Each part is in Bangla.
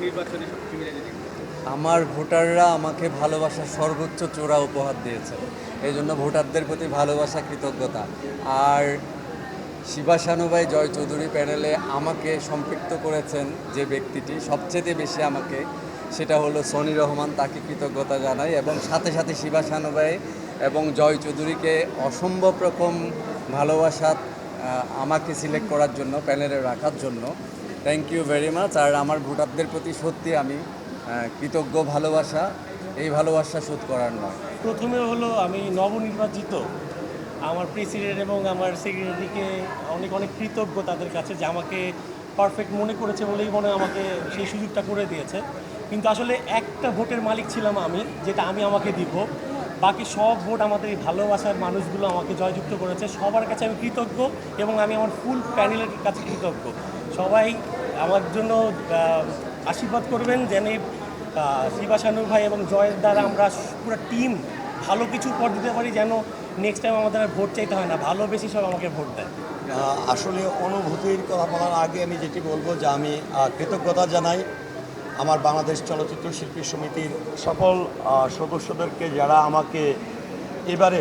নির্বাচনে সবকিছু মিলে যদি আমার ভোটাররা আমাকে ভালোবাসার সর্বোচ্চ চূড়া উপহার দিয়েছে, এই জন্য ভোটারদের প্রতি ভালোবাসা, কৃতজ্ঞতা। আর শিবা শানুভাই জয় চৌধুরী প্যানেলে আমাকে সম্পৃক্ত করেছেন যে ব্যক্তিটি সবচেয়ে বেশি আমাকে, সেটা হলো সনি রহমান, তাকে কৃতজ্ঞতা জানাই। এবং সাথে সাথে শিবা শানুভাই এবং জয় চৌধুরীকে অসম্ভব রকম ভালোবাসা আমাকে সিলেক্ট করার জন্য, প্যানেলে রাখার জন্য। Thank you very much. আর আমার ভোটারদের প্রতি সত্যি আমি কৃতজ্ঞ। ভালোবাসা, এই ভালোবাসা শোধ করার নয়। প্রথমে হলো আমি নবনির্বাচিত আমার প্রেসিডেন্ট এবং আমার সেক্রেটারিকে অনেক অনেক কৃতজ্ঞ তাদের কাছে যে আমাকে পারফেক্ট মনে করেছে বলেই মনে হয় আমাকে সেই সুযোগটা করে দিয়েছে। কিন্তু আসলে একটা ভোটের মালিক ছিলাম আমি, যেটা আমি আমাকে দিব। বাকি সব ভোট আমাদের এই ভালোবাসার মানুষগুলো আমাকে জয়যুক্ত করেছে, সবার কাছে আমি কৃতজ্ঞ এবং আমি আমার ফুল প্যানেলের কাছে কৃতজ্ঞ। সবাই আমার জন্য আশীর্বাদ করবেন যেন শিবা শানু ভাই এবং জয়ের দ্বারা আমরা পুরো টিম ভালো কিছু উপহার দিতে পারি, যেন নেক্সট টাইম আমাদের আর ভোট চাইতে হয় না, ভালোবেসে সব আমাকে ভোট দেয়। আসলে অনুভূতির কথা বলার আগে আমি যেটি বলবো যে আমি কৃতজ্ঞতা জানাই আমার বাংলাদেশ চলচ্চিত্র শিল্পী সমিতির সকল সদস্যদেরকে, যারা আমাকে এবারে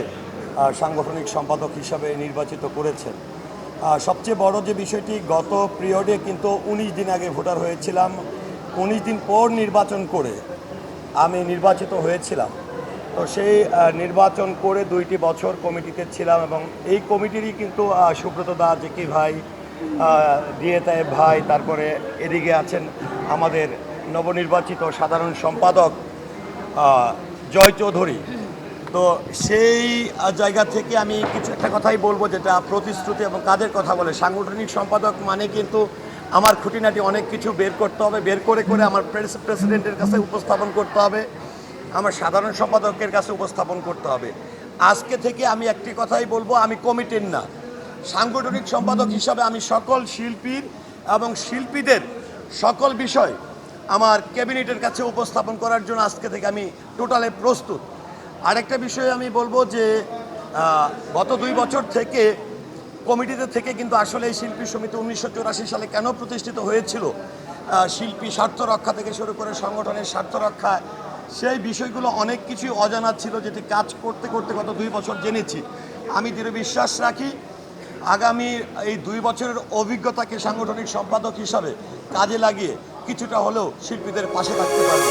সাংগঠনিক সম্পাদক হিসাবে নির্বাচিত করেছেন। সবচেয়ে বড় যে বিষয়টি, গত পিরিয়ডে কিন্তু 19 দিন আগে ভোটার হয়েছিলাম, 19 দিন পর নির্বাচন করে আমি নির্বাচিত হয়েছিলাম। তো সেই নির্বাচন করে 2টি বছর কমিটিতে ছিলাম এবং এই কমিটিরই কিন্তু সুব্রত দা, জেকি ভাই, দিয়ে তাই ভাই, তারপরে এদিকে আছেন আমাদের নবনির্বাচিত সাধারণ সম্পাদক জয় চৌধুরী। তো সেই জায়গা থেকে আমি কিছু একটা কথাই বলবো, যেটা প্রতিশ্রুতি এবং কাজের কথা বলে। সাংগঠনিক সম্পাদক মানে কিন্তু আমার খুঁটিনাটি অনেক কিছু বের করতে হবে, বের করে করে আমার প্রেসিডেন্টের কাছে উপস্থাপন করতে হবে, আমার সাধারণ সম্পাদকের কাছে উপস্থাপন করতে হবে। আজকে থেকে আমি একটি কথাই বলবো, আমি কমিটির না, সাংগঠনিক সম্পাদক হিসাবে আমি সকল শিল্পীর এবং শিল্পীদের সকল বিষয় আমার ক্যাবিনেটের কাছে উপস্থাপন করার জন্য আজকে থেকে আমি টোটালে প্রস্তুত। আরেকটা বিষয় আমি বলবো যে গত 2 বছর থেকে কমিটিতে থেকে কিন্তু আসলে এই শিল্পী সমিতি 1984 সালে কেন প্রতিষ্ঠিত হয়েছিল, শিল্পী স্বার্থ রক্ষা থেকে শুরু করে সংগঠনের স্বার্থ রক্ষা, সেই বিষয়গুলো অনেক কিছুই অজানা ছিল, যেটি কাজ করতে করতে গত 2 বছর জেনেছি। আমি দৃঢ় বিশ্বাস রাখি আগামী এই 2 বছরের অভিজ্ঞতাকে সাংগঠনিক সম্পাদক হিসাবে কাজে লাগিয়ে কিছুটা হলেও শিল্পীদের পাশে থাকতে পারবে।